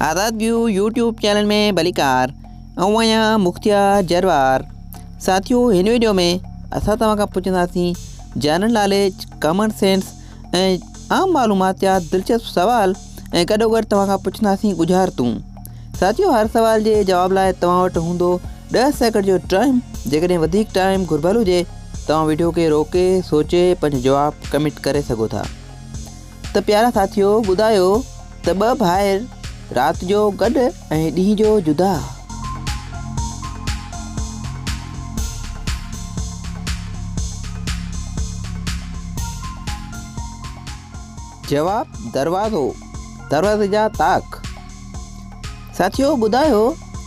आज़ाद view YouTube channel में भलीकार ऐं आहियां मुख्तियार जरवार। साथियों, हिन वीडियो में असां तव्हां खां पुछंदासीं जनरल नॉलेज, कॉमन सेंस ऐं आम मालूमात जा दिलचस्प सवाल ऐं गॾोगॾु तव्हां खां पुछंदासीं गुज़ारतूं। साथियों, हर सवाल जे जवाब लाइ तव्हां वटि हूंदो 10 सेकंड जो टाइम। जेकॾहिं वधीक टाइम घुर्बल हुजे तव्हां वीडियो खे रोके सोचे पंहिंजो जवाबु कमिट करे सघो था। त प्यारा साथियों, ॿुधायो त ॿ भाइर रात जो गॾु ऐं ॾींहं जो जुदा। जवाब दरवाज़ो, दरवाज़े जा ताक। साथियों, ॿुधायो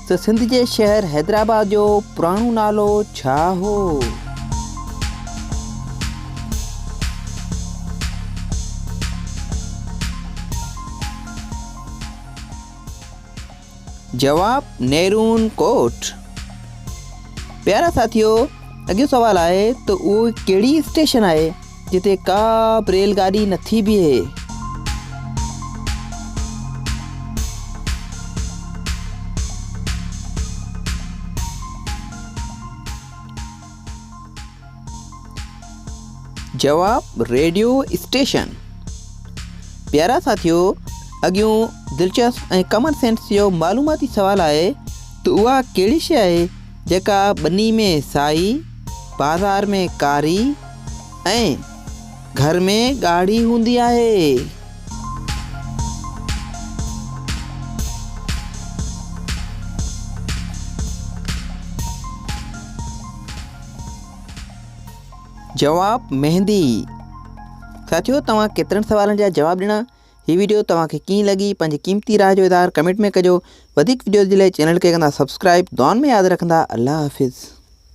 त सिंध जे शहर हैदराबाद जो पुराणो नालो छा हो? जवाब नेरून कोट। प्यारा साथियों, अॻियो सवाल आहे त उहो कहिड़ी स्टेशन आहे जिते का बि रेलगाॾी नथी बीहे? जवाब रेडियो स्टेशन। प्यारा साथियों, अॻियों दिलचस्प ऐं कॉमन सेंस जो मालूमाती सवाल आहे त उहा कहिड़ी शइ आहे जेका ॿनी में साई, बाज़ार में कारी ऐं घर में ॻाढ़ी हूंदी आहे? जवाब मेहंदी। साथियों, तव्हां केतिरनि सवालनि जा जवाब ॾिना। हीअ वीडियो तव्हांखे कीअं लॻी? पंहिंजी क़ीमती राय जो इज़हार कमेंट में कजो। वधीक वीडियो जे लाइ चैनल खे कंदा सब्सक्राइब। दुआनि में यादि रखंदा। अल्लाह हाफ़िज़।